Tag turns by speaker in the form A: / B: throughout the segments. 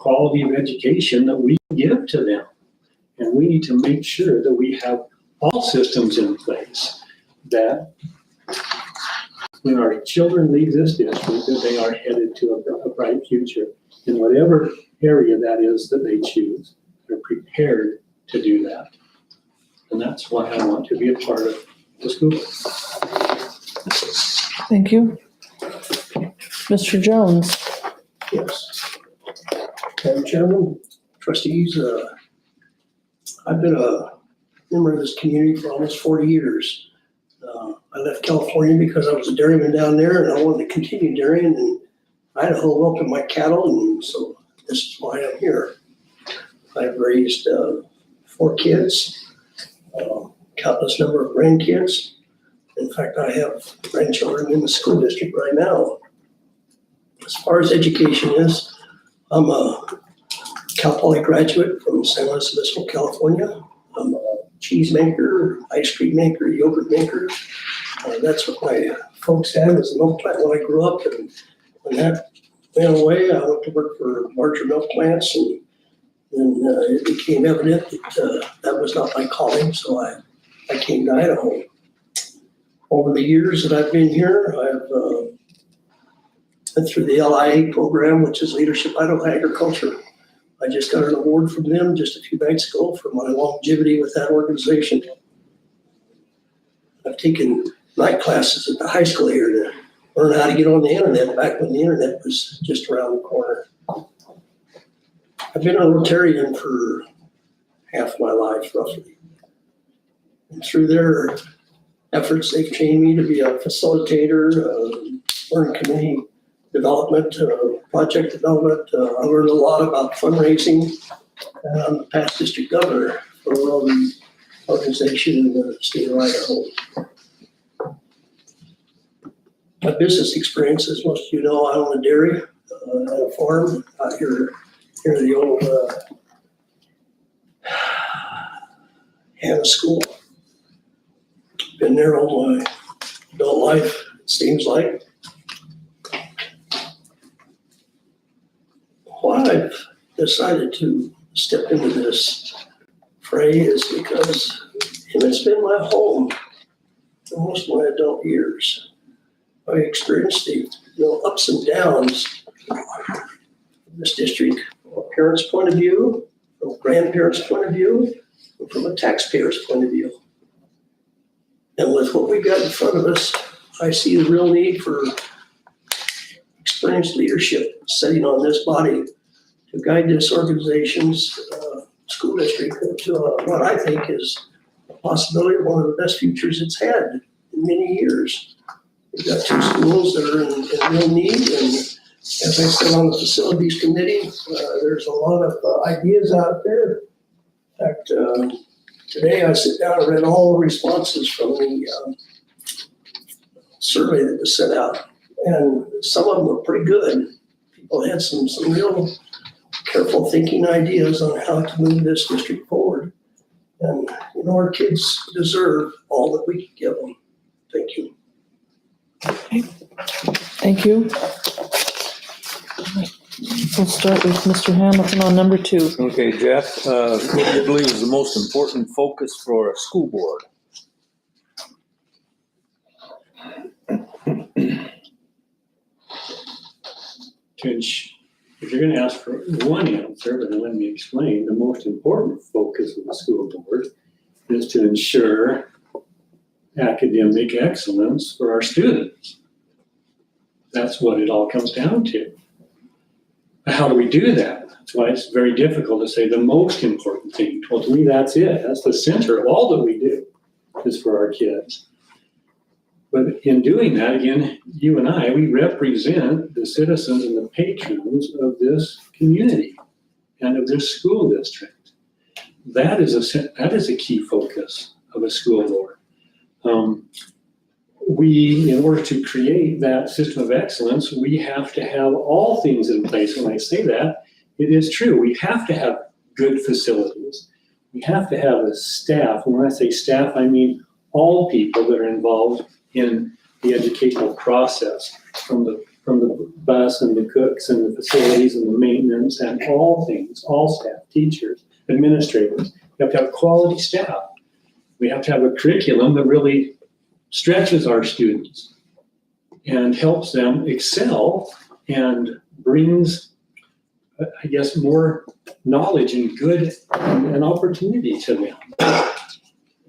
A: quality of education that we give to them. And we need to make sure that we have all systems in place that when our children leave this district, that they are headed to a bright future in whatever area that is that they choose. They're prepared to do that. And that's why I want to be a part of the school.
B: Thank you. Mr. Jones.
C: Yes. Madam Chairman, trustees, I've been a member of this community for almost 40 years. I left California because I was a dairyman down there and I wanted to continue dairying, and I had to hold up to my cattle, and so this is why I'm here. I've raised 4 kids, countless number of grandkids. In fact, I have grandchildren in the school district right now. As far as education is, I'm a Cal Poly graduate from San Luis Obispo, California. I'm a cheese maker, ice cream maker, yogurt maker. That's what my folks had as a milk plant when I grew up. And when that went away, I went to work for larger milk plants, and then it became evident that that was not my calling, so I came to Idaho. Over the years that I've been here, I've been through the LIA program, which is Leadership Idaho Agriculture. I just got an award from them just a few nights ago for my longevity with that organization. I've taken night classes at the high school here to learn how to get on the internet back when the internet was just around the corner. I've been a Rotarian for half my life, roughly. And through their efforts, they've trained me to be a facilitator, learn community development, project development. I learned a lot about fundraising. And I'm the past district governor for the organization in the state of Idaho. My business experience, as most of you know, I own a dairy at a farm out here in the old Hannah School. Been there all my adult life, it seems like. Why I've decided to step into this fray is because Emmett's been my home for most of my adult years. I experienced the ups and downs of this district from a parent's point of view, from a grandparent's point of view, and from a taxpayer's point of view. And with what we got in front of us, I see the real need for experienced leadership sitting on this body to guide this organization's school district to what I think is a possibility of one of the best futures it's had in many years. We've got 2 schools that are in real need, and as I said on the facilities committee, there's a lot of ideas out there. In fact, today I sit down and read all the responses from the survey that was sent out, and some of them were pretty good. People had some real careful thinking ideas on how to move this district forward. And our kids deserve all that we can give them. Thank you.
B: Okay. Thank you. We'll start with Mr. Hamilton on number 2.
D: Okay, Jeff, what do you believe is the most important focus for a school board?
A: If you're going to ask for one answer, then let me explain. The most important focus of the school board is to ensure academic excellence for our students. That's what it all comes down to. How do we do that? That's why it's very difficult to say the most important thing. Well, to me, that's it. That's the center of all that we do, is for our kids. But in doing that, again, you and I, we represent the citizens and the patrons of this community and of this school district. That is a key focus of a school board. In order to create that system of excellence, we have to have all things in place. When I say that, it is true. We have to have good facilities. We have to have a staff. And when I say staff, I mean all people that are involved in the educational process, from the from the bus and the cooks and the facilities and the maintenance and all things, all staff, teachers, administrators. We have to have quality staff. We have to have a curriculum that really stretches our students and helps them excel and brings, I guess, more knowledge and good and opportunity to them.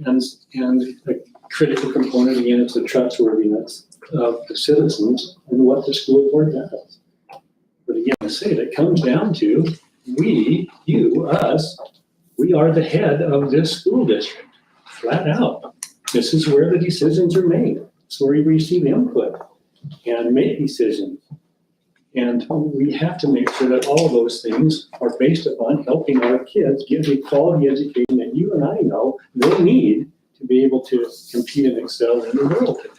A: And a critical component, again, is the trustworthiness of the citizens and what the school board does. But again, I say it comes down to we, you, us, we are the head of this school district, flat out. This is where the decisions are made. It's where we receive input and make decisions. And we have to make sure that all of those things are based upon helping our kids get the quality education that you and I know they need to be able to compete and excel in the world today.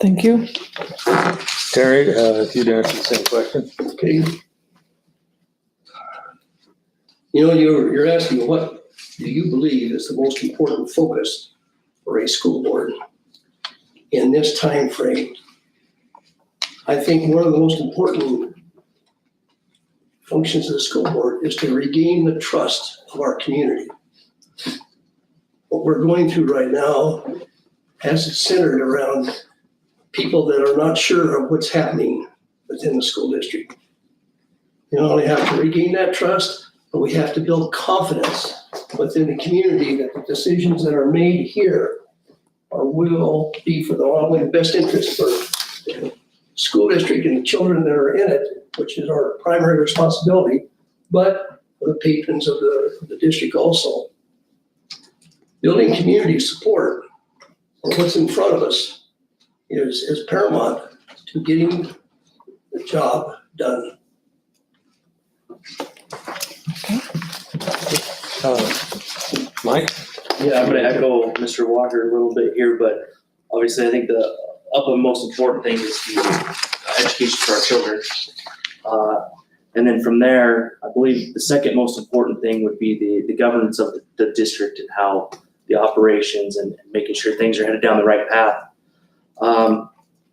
B: Thank you.
D: Terry, if you'd answer the same question.
C: Okay. You know, you're asking what do you believe is the most important focus for a school board in this time frame? I think one of the most important functions of the school board is to regain the trust of our community. What we're going through right now has it centered around people that are not sure of what's happening within the school district. We not only have to regain that trust, but we have to build confidence within the community that the decisions that are made here will be for not only the best interest for the school district and the children that are in it, which is our primary responsibility, but for the patrons of the district also. Building community support for what's in front of us is paramount to getting the job done.
D: Mike?
E: Yeah, I'm gonna echo Mr. Walker a little bit here, but obviously I think the uppermost important thing is the education for our children. And then from there, I believe the second most important thing would be the governance of the district and how the operations and making sure things are headed down the right path.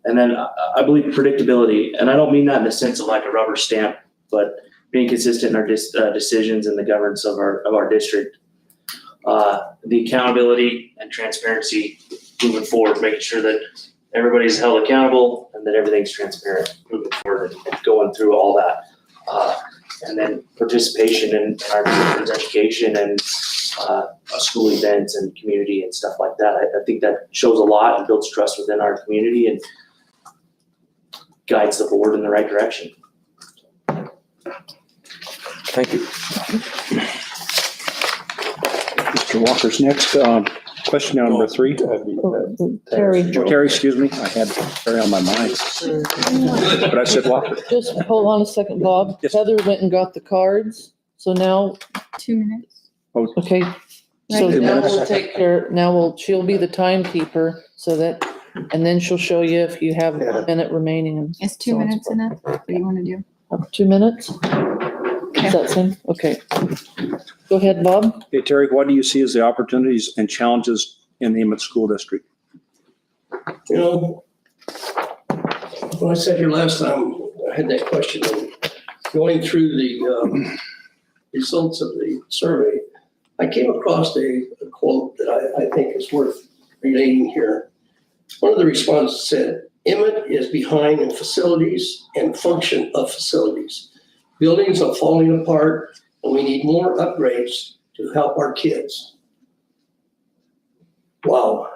E: And then I believe predictability, and I don't mean that in the sense of like a rubber stamp, but being consistent in our decisions and the governance of our district. The accountability and transparency moving forward, making sure that everybody's held accountable and that everything's transparent moving forward and going through all that. And then participation in our children's education and school events and community and stuff like that. I think that shows a lot and builds trust within our community and guides the board in the right direction.
D: Thank you.
F: Mr. Walker's next. Question number 3.
B: Terry,
F: Terry, excuse me. I had Terry on my mind, but I said Walker.
B: just hold on a second, Bob.
F: Yes.
B: Heather went and got the cards, so now,
G: 2 minutes.
B: okay. So
G: Right.
B: now we'll take care, she'll be the timekeeper, so that, and then she'll show you if you have a minute remaining. And
G: Is 2
B: so on.
G: minutes enough? What do you want to do?
B: Up 2 minutes? Is that same? Okay. Go ahead, Bob.
F: Hey, Terry, what do you see as the opportunities and challenges in the Emmett School District?
C: You know, when I sat here last time, I had that question. And going through the results of the survey, I came across a quote that I think is worth relating here. One of the responses said, Emmett is behind in facilities and function of facilities. Buildings are falling apart and we need more upgrades to help our kids. Wow.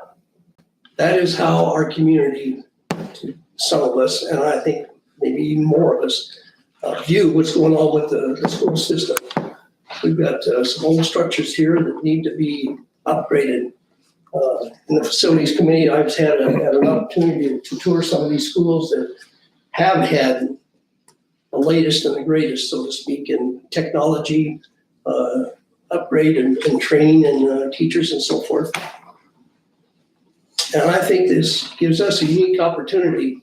C: That is how our community, some of us, and I think maybe even more of us, view what's going on with the school system. We've got some old structures here that need to be upgraded. In the facilities committee, I've had an opportunity to tour some of these schools that have had the latest and the greatest, so to speak, in technology, upgrade and training and teachers and so forth. And I think this gives us a unique opportunity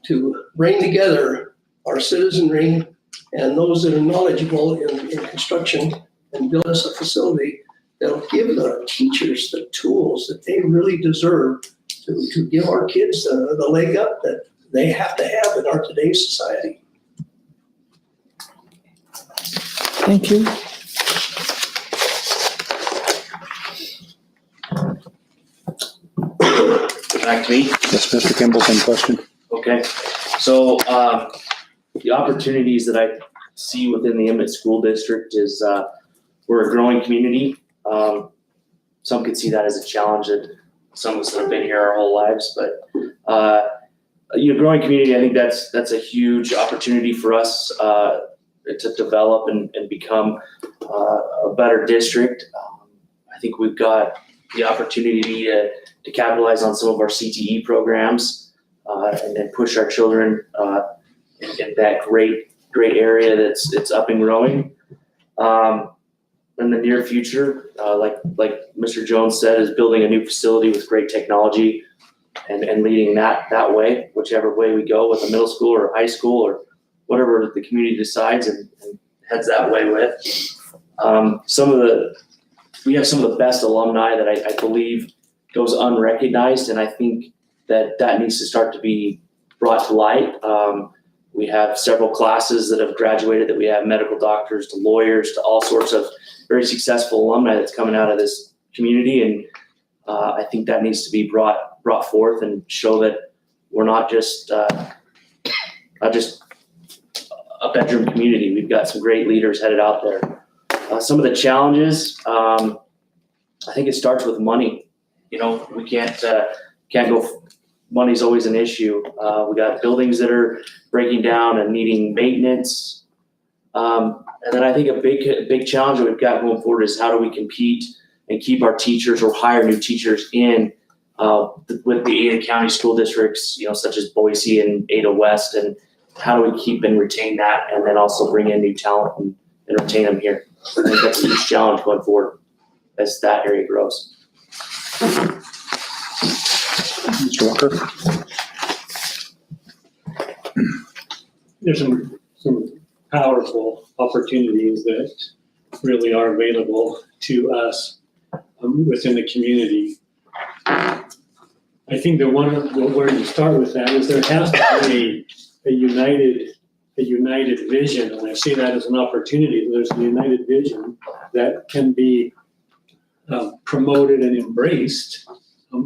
C: to bring together our citizenry and those that are knowledgeable in construction and build us a facility that'll give the teachers the tools that they really deserve to give our kids the leg up that they have to have in our today's society.
B: Thank you.
E: Back to me.
F: Yes, Mr. Kimball, same question.
E: Okay, so the opportunities that I see within the Emmett School District is we're a growing community. Some could see that as a challenge that some of us that have been here our whole lives, but growing community, I think that's a huge opportunity for us to develop and become a better district. I think we've got the opportunity to capitalize on some of our CTE programs and then push our children in that great area that's up and growing. In the near future, like Mr. Jones said, is building a new facility with great technology and leading that way, whichever way we go with a middle school or high school or whatever the community decides and heads that way with. We have some of the best alumni that I believe goes unrecognized, and I think that needs to start to be brought to light. We have several classes that have graduated that we have medical doctors to lawyers to all sorts of very successful alumni that's coming out of this community, and I think that needs to be brought forth and show that we're not just a bedroom community. We've got some great leaders headed out there. Some of the challenges, I think it starts with money. We can't go. Money's always an issue. We got buildings that are breaking down and needing maintenance. And then I think a big challenge that we've got going forward is how do we compete and keep our teachers or hire new teachers in with the Ada County school districts, such as Boise and Ada West, and how do we keep and retain that, and then also bring in new talent and retain them here. I think that's a huge challenge going forward as that area grows.
F: Mr. Walker?
A: There's some powerful opportunities that really are available to us within the community. I think where you start with that is there has to be a united vision, and I see that as an opportunity. There's a united vision that can be promoted and embraced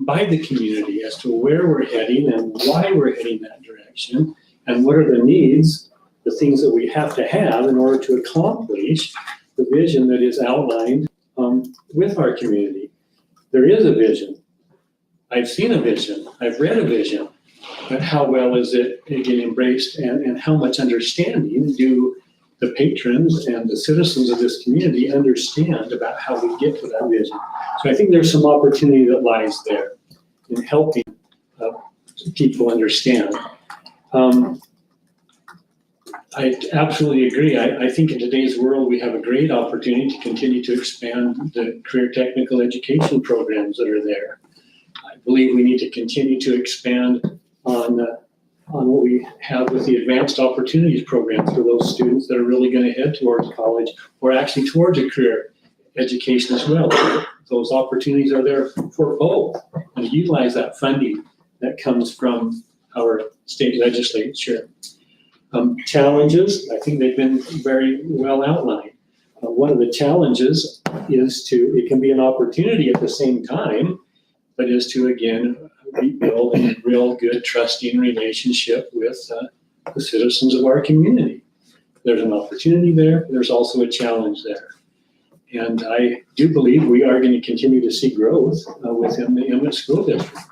A: by the community as to where we're heading and why we're heading that direction, and what are the needs, the things that we have to have in order to accomplish the vision that is outlined with our community. There is a vision. I've seen a vision. I've read a vision. But how well is it again embraced, and how much understanding do the patrons and the citizens of this community understand about how we get to that vision? So I think there's some opportunity that lies there in helping people understand. I absolutely agree. I think in today's world, we have a great opportunity to continue to expand the career technical education programs that are there. I believe we need to continue to expand on what we have with the advanced opportunities program for those students that are really going to head towards college or actually towards a career education as well. Those opportunities are there for both, and utilize that funding that comes from our state legislature. Challenges, I think they've been very well outlined. One of the challenges is it can be an opportunity at the same time, but is to, again, rebuild a real good trusting relationship with the citizens of our community. There's an opportunity there. There's also a challenge there. And I do believe we are going to continue to see growth within the Emmett School District.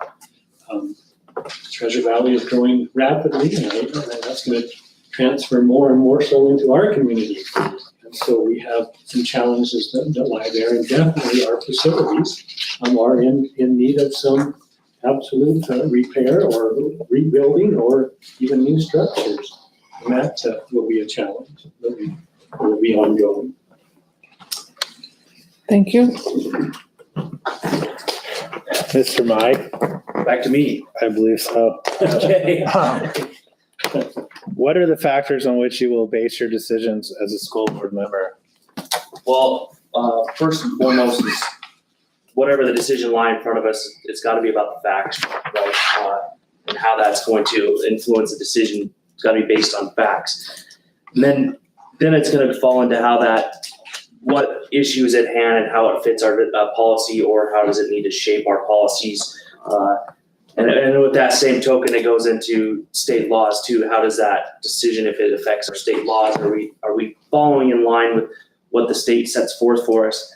A: Treasure Valley is growing rapidly, and that's going to transfer more and more so into our community. And so we have some challenges that lie there, and definitely our facilities are in need of some absolute repair or rebuilding or even new structures. And that will be a challenge that will be ongoing.
B: Thank you.
H: Mr. Mike,
E: Back to me.
H: I believe so.
E: Okay.
H: What are the factors on which you will base your decisions as a school board member?
E: Well, first and foremost is whatever the decision lie in front of us, it's gotta be about the facts, right? And how that's going to influence the decision, it's gotta be based on facts. And then it's gonna fall into what issue is at hand and how it fits our policy, or how does it need to shape our policies. And with that same token, it goes into state laws too. How does that decision, if it affects our state laws, are we following in line with what the state sets forth for us?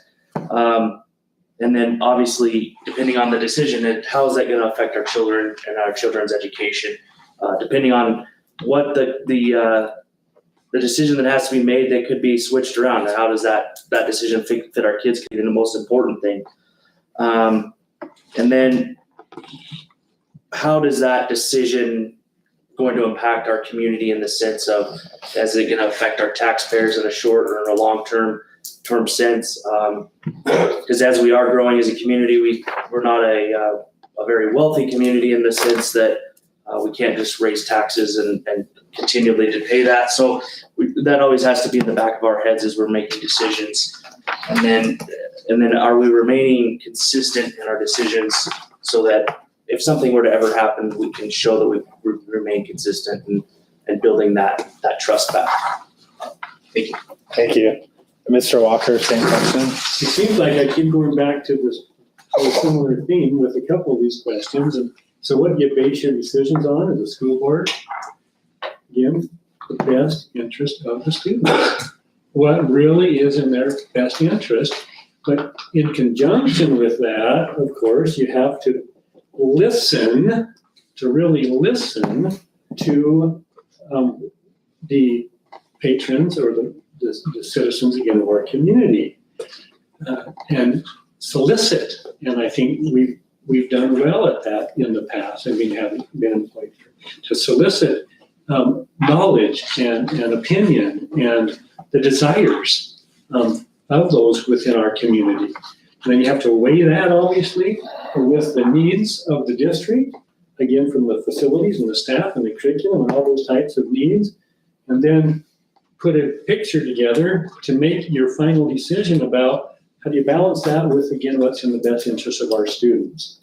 E: And then obviously, depending on the decision, how is that going to affect our children and our children's education? Depending on what the decision that has to be made, that could be switched around. How does that decision fit our kids? Could be the most important thing. And then how does that decision going to impact our community in the sense of, is it going to affect our taxpayers in a short or in a long-term sense? Because as we are growing as a community, we're not a very wealthy community in the sense that we can't just raise taxes and continually to pay that. So that always has to be in the back of our heads as we're making decisions. And then are we remaining consistent in our decisions so that if something were to ever happen, we can show that we remain consistent and building that trust back. Thank you.
H: Thank you. Mr. Walker, same question.
A: It seems like I keep going back to this similar theme with a couple of these questions. And so what do you base your decisions on as a school board? Again, the best interest of the students. What really is in their best interest. But in conjunction with that, of course, you have to really listen to the patrons or the citizens again of our community and solicit. And I think we've done well at that in the past. I mean, having been employed to solicit knowledge and opinion and the desires of those within our community. And then you have to weigh that, obviously, with the needs of the district, again, from the facilities and the staff and the curriculum and all those types of needs, and then put a picture together to make your final decision about how do you balance that with, again, what's in the best interest of our students.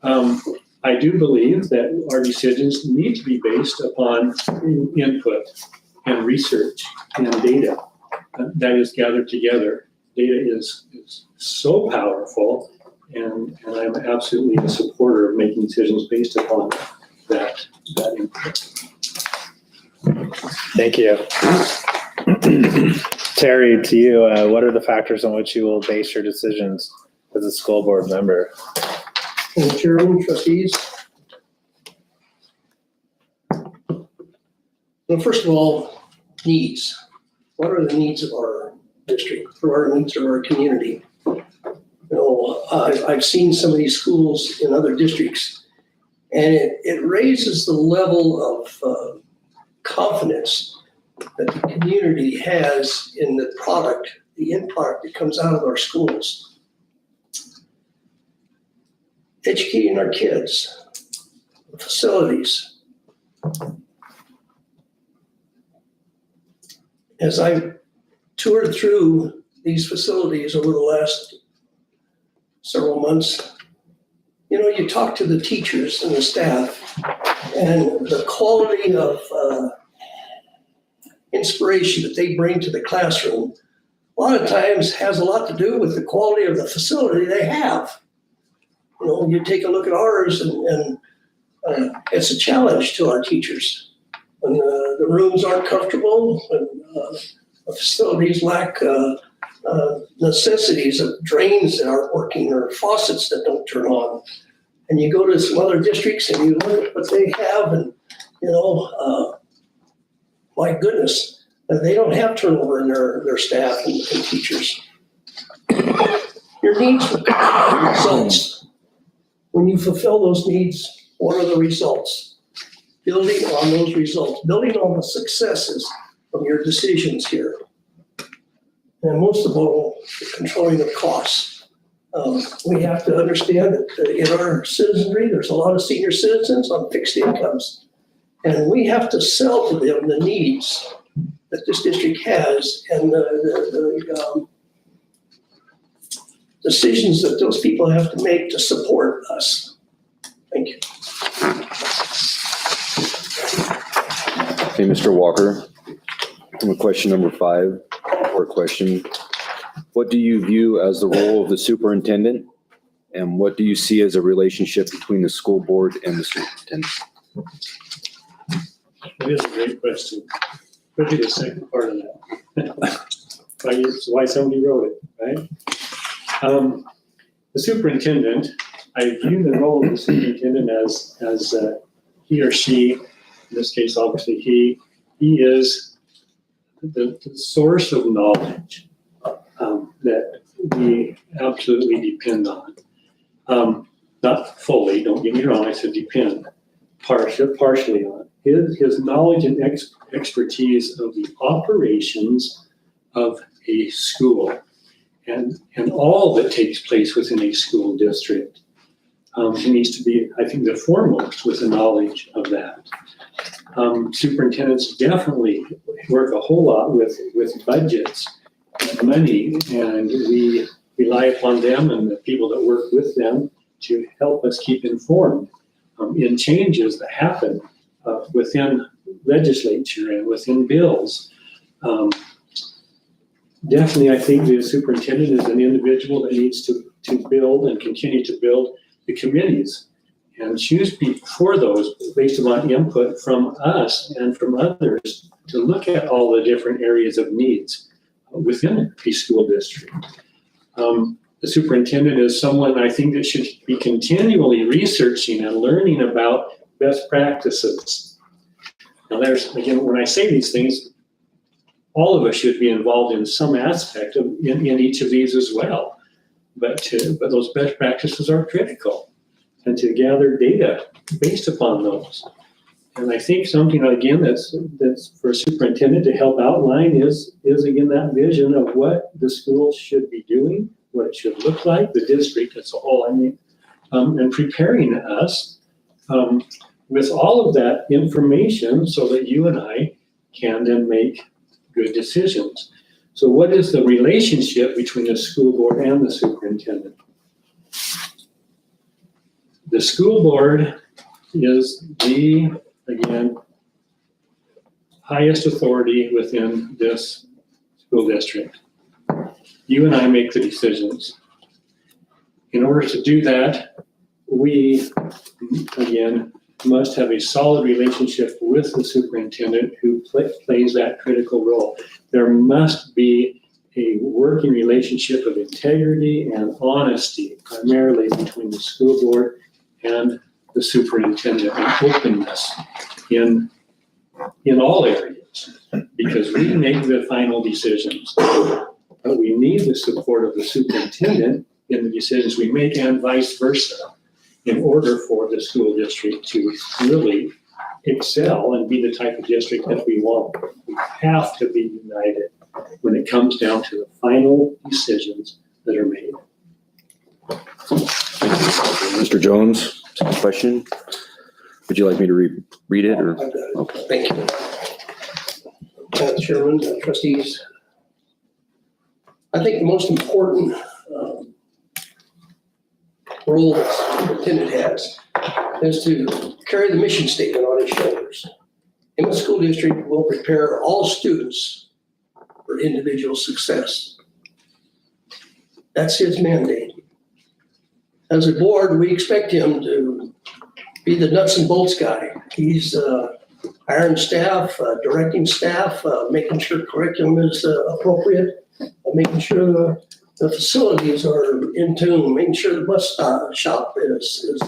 A: I do believe that our decisions need to be based upon input and research and data that is gathered together. Data is so powerful, and I'm absolutely a supporter of making decisions based upon that input.
H: Thank you. Terry, to you, what are the factors on which you will base your decisions as a school board member?
C: And Chairman, trustees. Well, first of all, needs. What are the needs of our district? What are the needs of our community? You know, I've seen some of these schools in other districts, and it raises the level of confidence that the community has in the product, the end product that comes out of our schools. Educating our kids, the facilities. As I toured through these facilities over the last several months, you know, you talk to the teachers and the staff, and the quality of inspiration that they bring to the classroom a lot of times has a lot to do with the quality of the facility they have. You know, you take a look at ours, and it's a challenge to our teachers. When the rooms aren't comfortable, when the facilities lack necessities of drains that aren't working or faucets that don't turn on. And you go to some other districts and you look at what they have, and, you know, my goodness, they don't have turnover in their staff and teachers. Your needs will come with results. When you fulfill those needs, what are the results? Building on those results, building on the successes from your decisions here. And most of all, the controlling of costs. We have to understand that in our citizenry, there's a lot of senior citizens on fixed incomes. And we have to sell to them the needs that this district has and the decisions that those people have to make to support us. Thank you.
F: Okay, Mr. Walker, question number 5, report question. What do you view as the role of the superintendent? And what do you see as a relationship between the school board and the superintendent?
A: It is a great question. Look at the second part of that. Why somebody wrote it, right? The superintendent, I view the role of the superintendent as he or she, in this case, obviously he is the source of knowledge that we absolutely depend on. Not fully, don't get me wrong, I said depend, partially on. His knowledge and expertise of the operations of a school and all that takes place within a school district. He needs to be, I think, the foremost with the knowledge of that. Superintendents definitely work a whole lot with budgets and money, and we rely upon them and the people that work with them to help us keep informed in changes that happen within legislature and within bills. Definitely, I think the superintendent is an individual that needs to build and continue to build the committees and choose people for those based upon input from us and from others to look at all the different areas of needs within a school district. The superintendent is someone I think that should be continually researching and learning about best practices. Now there's, again, when I say these things, all of us should be involved in some aspect in each of these as well. But those best practices are critical, and to gather data based upon those. And I think something, again, that's for a superintendent to help outline is again, that vision of what the school should be doing, what it should look like, the district as a whole, I mean, and preparing us with all of that information so that you and I can then make good decisions. So what is the relationship between the school board and the superintendent? The school board is the, again, highest authority within this school district. You and I make the decisions. In order to do that, we, again, must have a solid relationship with the superintendent who plays that critical role. There must be a working relationship of integrity and honesty, primarily between the school board and the superintendent, and openness in all areas, because we make the final decisions. But we need the support of the superintendent in the decisions we make, and vice versa, in order for the school district to really excel and be the type of district that we want. We have to be united when it comes down to the final decisions that are made.
F: Mr. Jones, question? Would you like me to read it or?
C: I've got it.
F: Okay.
C: Thank you. Chairman, trustees. I think the most important role that the superintendent has is to carry the mission statement on his shoulders. Emmett School District will prepare all students for individual success. That's his mandate. As a board, we expect him to be the nuts and bolts guy. He's hiring staff, directing staff, making sure curriculum is appropriate, making sure the facilities are in tune, making sure the bus shop is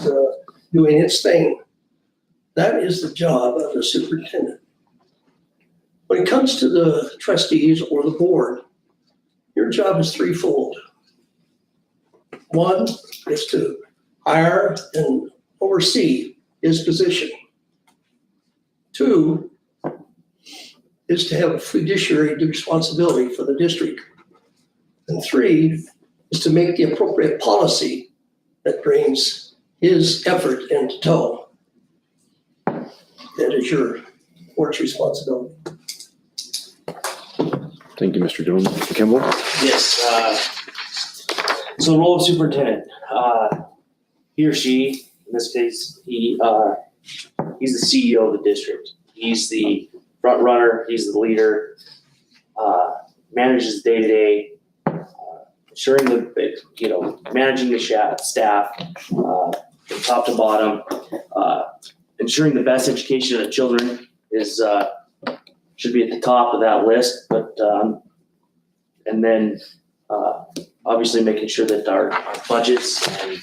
C: doing its thing. That is the job of the superintendent. When it comes to the trustees or the board, your job is threefold. One is to hire and oversee his position. Two is to have a fiduciary responsibility for the district. And three is to make the appropriate policy that brings his effort into tow. That is your board's responsibility.
F: Thank you, Mr. Jones. Mr. Kimball?
E: Yes, So the role of superintendent, he or she, in this case, he's the CEO of the district. He's the front runner, he's the leader, manages day-to-day, ensuring managing the staff, from top to bottom, ensuring the best education of the children is, should be at the top of that list, but, and then, obviously making sure that our budgets and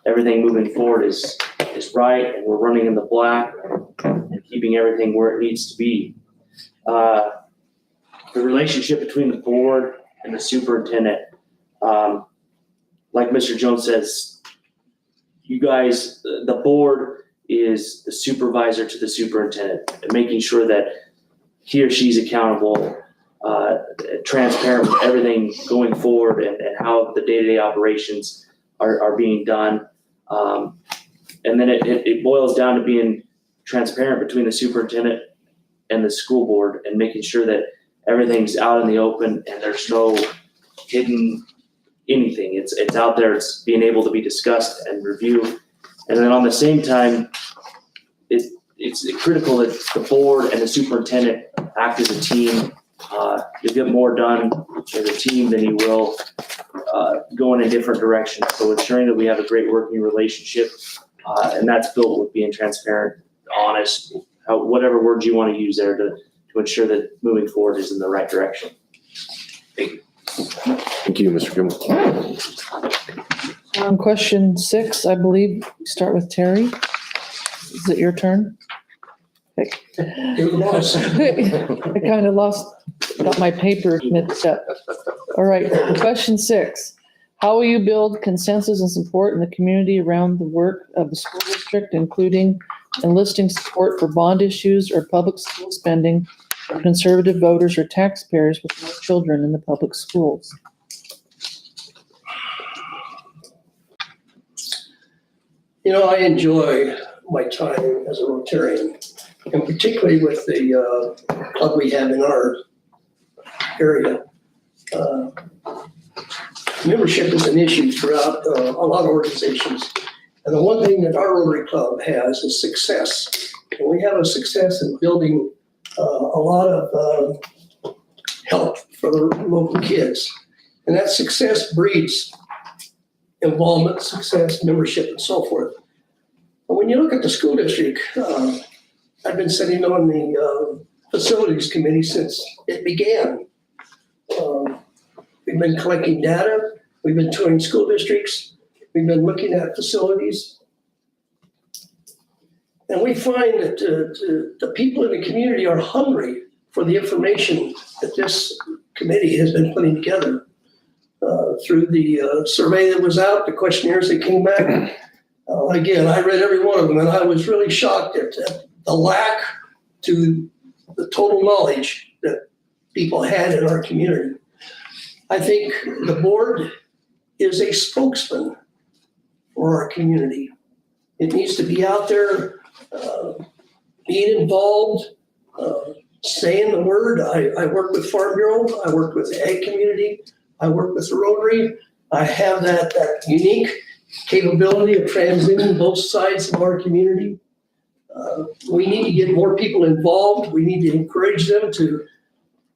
E: everything moving forward is right, and we're running in the black and keeping everything where it needs to be. The relationship between the board and the superintendent, like Mr. Jones says, you guys, the board is the supervisor to the superintendent, and making sure that he or she's accountable, transparent with everything going forward and how the day-to-day operations are being done. And then it boils down to being transparent between the superintendent and the school board, and making sure that everything's out in the open and there's no hidden anything. It's out there, it's being able to be discussed and reviewed. And then on the same time, it's critical that the board and the superintendent act as a team. You'll get more done as a team than you will going in different directions. So ensuring that we have a great working relationship, and that's built with being transparent, honest, whatever words you want to use there to ensure that moving forward is in the right direction. Thank you.
F: Thank you, Mr. Kimball.
B: Question 6, I believe, we start with Terry. Is it your turn?
C: You're the boss.
B: I kind of got my paper mixed up. All right, question 6. How will you build consensus and support in the community around the work of the school district, including enlisting support for bond issues or public school spending from conservative voters or taxpayers with more children in the public schools?
C: I enjoy my time as a Rotarian, and particularly with the club we have in our area. Membership is an issue throughout a lot of organizations. And the one thing that our Rotary Club has is success. And we have a success in building a lot of help for the local kids. And that success breeds involvement, success, membership, and so forth. But when you look at the school district, I've been sitting on the facilities committee since it began. We've been collecting data, we've been touring school districts, we've been looking at facilities. And we find that the people in the community are hungry for the information that this committee has been putting together. Through the survey that was out, the questionnaires that came back. Again, I read every one of them, and I was really shocked at the lack to the total knowledge that people had in our community. I think the board is a spokesman for our community. It needs to be out there, being involved, saying the word. I work with Farm Bureau, I work with the ag community, I work with the Rotary. I have that unique capability of transcending both sides of our community. We need to get more people involved. We need to encourage them to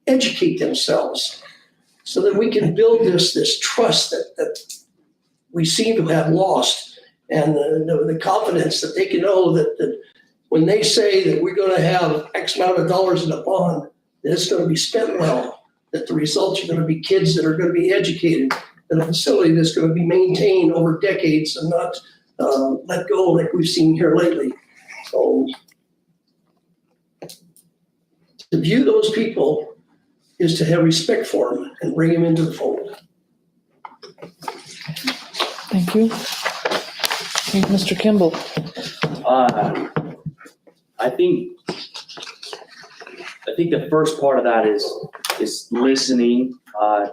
C: educate themselves so that we can build this trust that we seem to have lost, and the confidence that they can know that when they say that we're going to have X amount of dollars in a bond, that it's going to be spent well, that the results are going to be kids that are going to be educated, and a facility that's going to be maintained over decades and not let go like we've seen here lately. So to view those people is to have respect for them and bring them into the fold.
B: Thank you. Okay, Mr. Kimball.
E: I think the first part of that is listening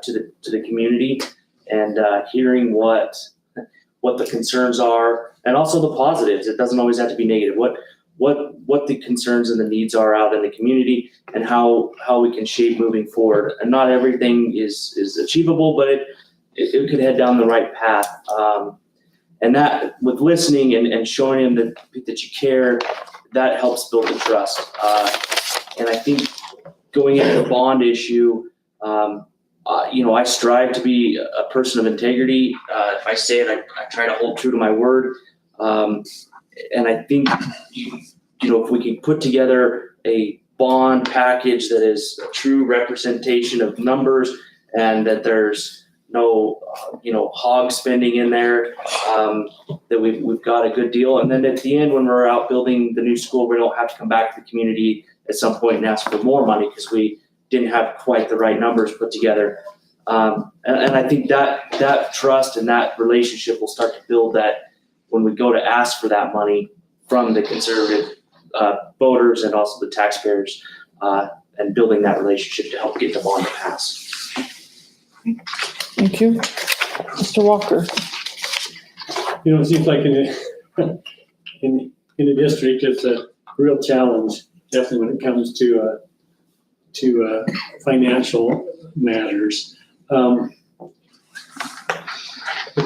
E: to the community and hearing what the concerns are, and also the positives. It doesn't always have to be negative. What the concerns and the needs are out in the community, and how we can shape moving forward. And not everything is achievable, but it could head down the right path. And that, with listening and showing him that you care, that helps build the trust. And I think going into the bond issue, I strive to be a person of integrity. If I say it, I try to hold true to my word. And I think, if we can put together a bond package that is a true representation of numbers and that there's no, hog spending in there, that we've got a good deal. And then at the end, when we're out building the new school, we don't have to come back to the community at some point and ask for more money because we didn't have quite the right numbers put together. And I think that trust and that relationship will start to build that when we go to ask for that money from the conservative voters and also the taxpayers, and building that relationship to help get the bond to pass.
B: Thank you. Mr. Walker?
A: It seems like in a district, it's a real challenge, definitely when it comes to financial matters. But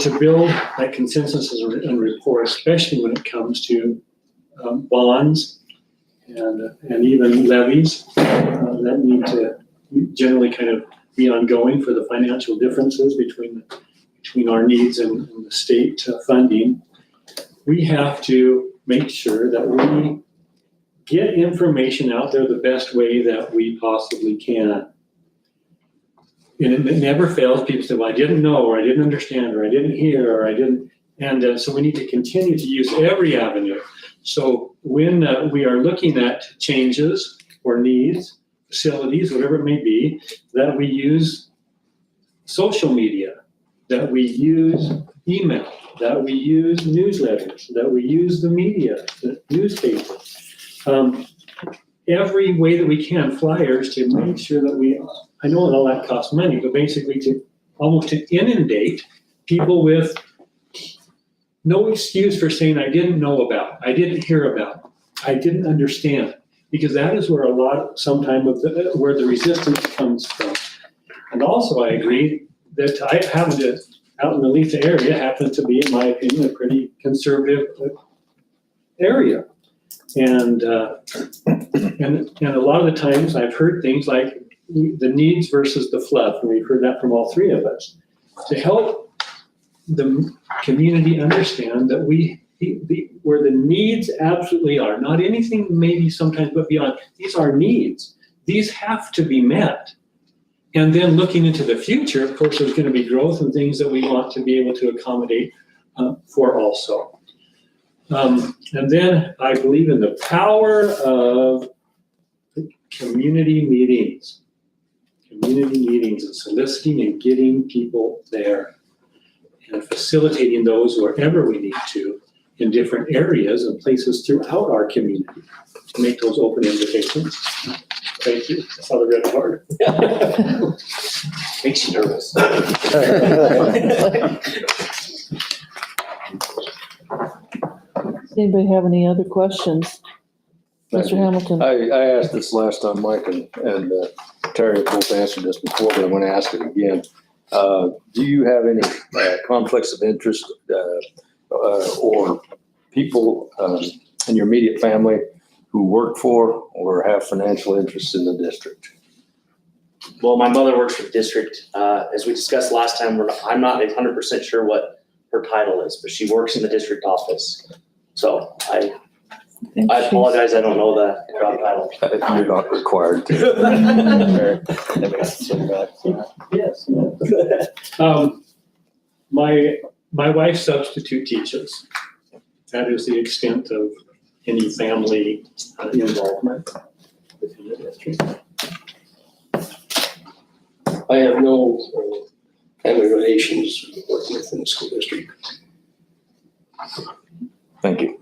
A: to build that consensus and rapport, especially when it comes to bonds and even levies that need to generally kind of be ongoing for the financial differences between our needs and the state funding, we have to make sure that we get information out there the best way that we possibly can. And it never fails. People say, well, I didn't know, or I didn't understand, or I didn't hear, or I didn't. And so we need to continue to use every avenue. So when we are looking at changes or needs, facilities, whatever it may be, that we use social media, that we use email, that we use newsletters, that we use the media, the newspaper, every way that we can, flyers, to make sure that I know all that costs money, but basically to inundate people with no excuse for saying I didn't know about, I didn't hear about, I didn't understand, because that is where where the resistance comes from. And also I agree that I happen to, out in the Letha area, happens to be, in my opinion, a pretty conservative area. And a lot of the times I've heard things like the needs versus the fluff, and we've heard that from all three of us, to help the community understand that where the needs absolutely are, not anything maybe sometimes but beyond, these are needs. These have to be met. And then looking into the future, of course, there's going to be growth and things that we want to be able to accommodate for also. And then I believe in the power of community meetings and soliciting and getting people there and facilitating those wherever we need to in different areas and places throughout our community to make those open invitations. Thank you. I saw the red card.
E: Makes you nervous.
B: Does anybody have any other questions? Mr. Hamilton?
D: I asked this last time, Mike and Terry both answered this before, but I'm going to ask it again. Do you have any conflicts of interest or people in your immediate family who work for or have financial interests in the district?
E: Well, my mother works for the district. As we discussed last time, I'm not 100% sure what her title is, but she works in the district office. So I apologize, I don't know the job title.
D: You're not required to.
A: Yes. My wife substitute teaches. That is the extent of any family involvement within the district.
C: I have no family relations working within the school district.
D: Thank you.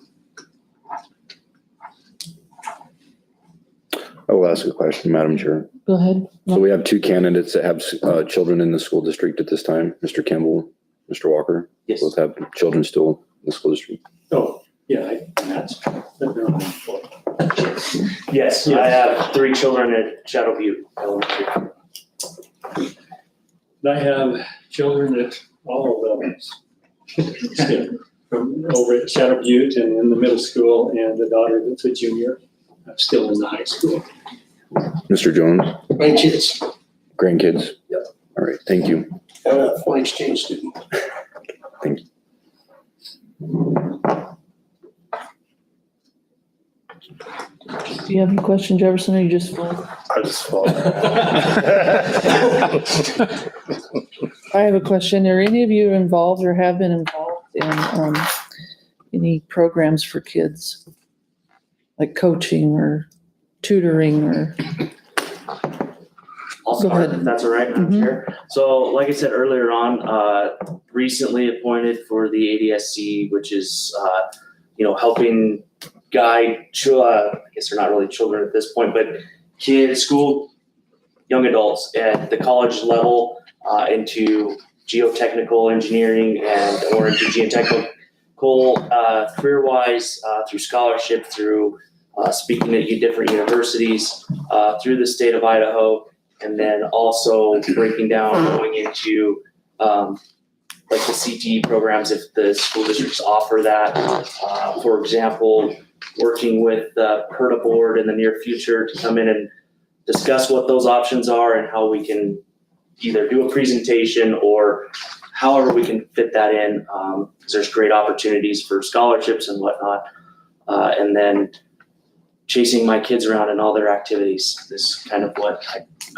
F: I will ask a question, Madam Chair.
B: Go ahead.
F: So we have two candidates that have children in the school district at this time, Mr. Kimball, Mr. Walker.
E: Yes.
F: Both have children still in the school district.
A: Oh, yeah, that's they're on the floor.
E: Yes, I have 3 children at Shadow View Elementary.
A: I have children at all levels. From over at Shadow Butte and in the middle school, and a daughter that's a junior, still in the high school.
F: Mr. Jones,
C: Grandkids,
F: grandkids?
C: Yep.
F: All right, thank you.
C: and a foreign exchange student.
B: Do you have any questions, Jefferson, or you just full?
H: I just fall.
B: I have a question. Are any of you involved or have been involved in any programs for kids? Like coaching or tutoring or?
E: I'll
B: Go
E: start
B: ahead.
E: if that's all right, Madam
B: Mhm.
E: Chair. So like I said earlier on, recently appointed for the ADSC, which is, helping guide, I guess they're not really children at this point, but school, young adults at the college level into geotechnical engineering or into geotechnical career-wise, through scholarship, through speaking at different universities through the state of Idaho, and then also breaking down going into like the CTE programs if the school districts offer that. For example, working with the PERTA board in the near future to come in and discuss what those options are and how we can either do a presentation or however we can fit that in, because there's great opportunities for scholarships and whatnot. And then chasing my kids around in all their activities is kind of what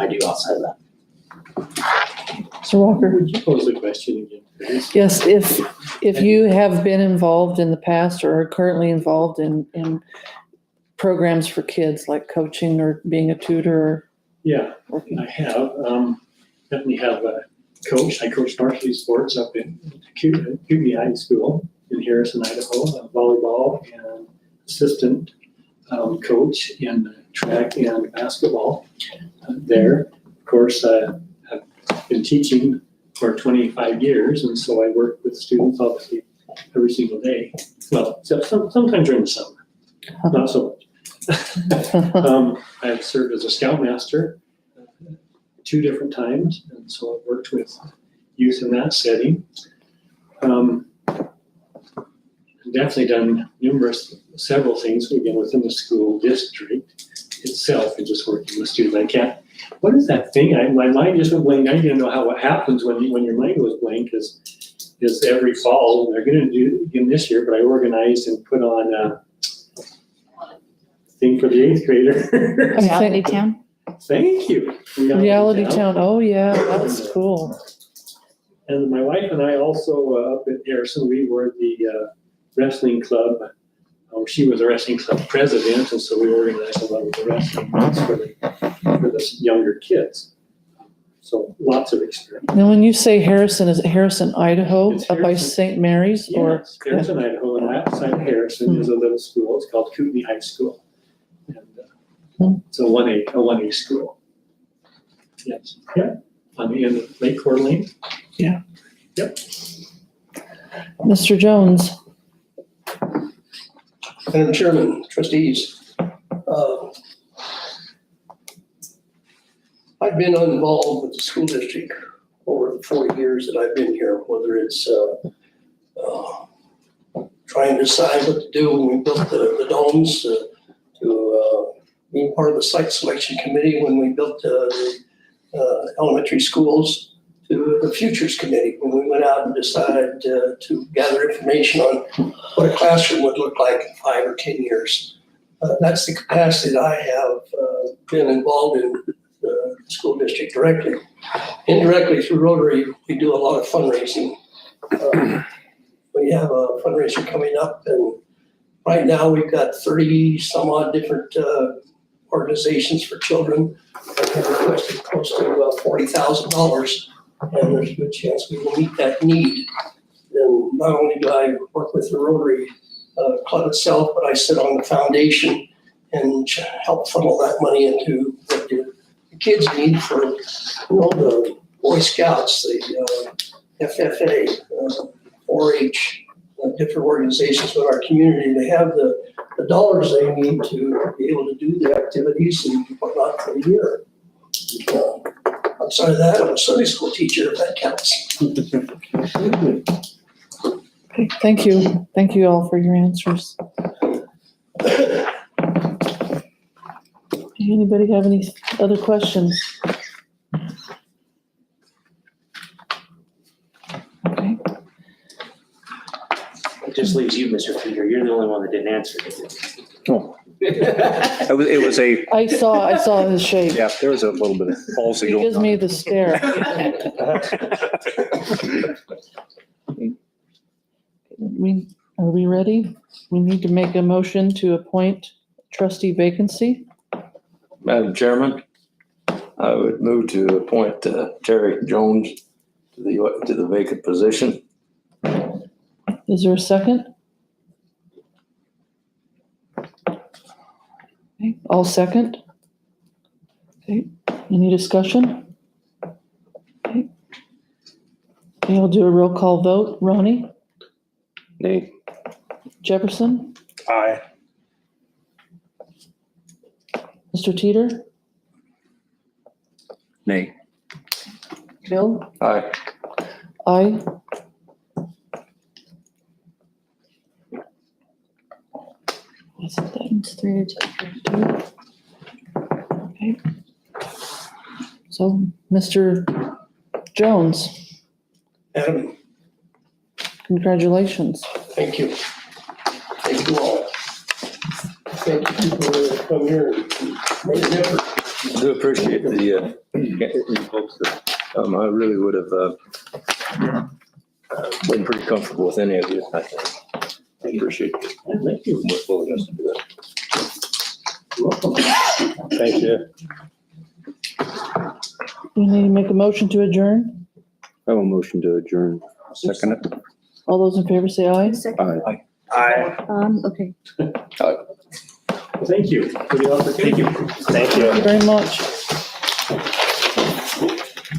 E: I do outside of that.
B: Mr. Walker?
A: Would you pose the question again, please?
B: Yes, if you have been involved in the past or are currently involved in programs for kids like coaching or being a tutor
A: Yeah,
B: or working.
A: I have. Definitely have a coach. I coach varsity sports up in Kootenai High School in Harrison, Idaho, volleyball, and assistant coach in track and basketball there. Of course, I've been teaching for 25 years, and so I work with students obviously every single day. Well, except sometimes during the summer, not so much. I've served as a scoutmaster 2 different times, and so I've worked with youth in that setting. Definitely done several things, again, within the school district itself, and just working with students. What is that thing? My mind just went blank. I didn't know what happens when your mind goes blank, because every fall, they're gonna do it again this year, but I organized and put on a thing for the 8th grader.
G: Reality Town.
A: Thank you.
B: Reality Town, oh yeah, that's cool.
A: And my wife and I also, up at Harrison, we were the wrestling club. She was a wrestling club president, and so we organized a lot of the wrestling events for the younger kids. So lots of experience.
B: Now, when you say Harrison, is it Harrison, Idaho,
A: It's
B: up by
A: Harrison.
B: St. Mary's or?
A: Yes, Harrison, Idaho, and outside of Harrison is a little school. It's called Kootenai High School. And it's a 1A school. Yes, yeah, on the end of Lake Coeur d'Alene.
B: Yeah.
A: Yep.
B: Mr. Jones?
C: Madam Chairman, trustees, I've been involved with the school district over the 40 years that I've been here, whether it's trying to decide what to do when we built the domes, to being part of the site selection committee when we built the elementary schools, to the futures committee when we went out and decided to gather information on what a classroom would look like in 5 or 10 years. That's the capacity that I have been involved in the school district directly. Indirectly through Rotary, we do a lot of fundraising. We have a fundraiser coming up, and right now we've got 30 some odd different organizations for children that have requested close to $40,000. And there's a good chance we will meet that need. And not only do I work with the Rotary Club itself, but I sit on the foundation and help funnel that money into what the kids need for, the Boy Scouts, the FFA, 4-H, different organizations in our community. They have the dollars they need to be able to do the activities and whatnot for the year. Outside of that, I'm a Sunday school teacher, if that counts.
B: Okay, thank you. Thank you all for your answers. Anybody have any other questions? Okay,
E: It just leaves you, Mr. Peter. You're the only one that didn't answer.
F: It was a,
B: I saw his shake.
F: yeah, there was a little bit of palsy
B: He
F: going
B: gives
F: on.
B: me the stare. Are we ready? We need to make a motion to appoint trustee vacancy.
D: Madam Chairman, I would move to appoint Terry Jones to the vacant position.
B: Is there a second? Okay, I'll second. Okay, any discussion? Okay, I'll do a roll call vote. Ronnie?
F: Nay.
B: Jefferson?
H: Aye.
B: Mr. Teeter?
F: Nay.
B: Bill?
D: Aye.
B: Aye. What's that?
G: It's 3-2.
B: Okay. So, Mr. Jones,
C: Adam,
B: congratulations.
C: thank you. Thank you all. Thank you for coming here and making an effort.
D: I do appreciate the folks that, I really would have been pretty comfortable with any of you, I think. I appreciate it.
A: Thank you.
D: More willingness to do that.
A: Welcome.
H: Thank you.
B: We need to make a motion to adjourn.
F: I have a motion to adjourn. Second it.
B: All those in favor say aye.
G: Second.
F: Aye.
H: Aye.
G: Okay.
A: Thank you for the opportunity.
H: Thank you.
B: Thank you very much.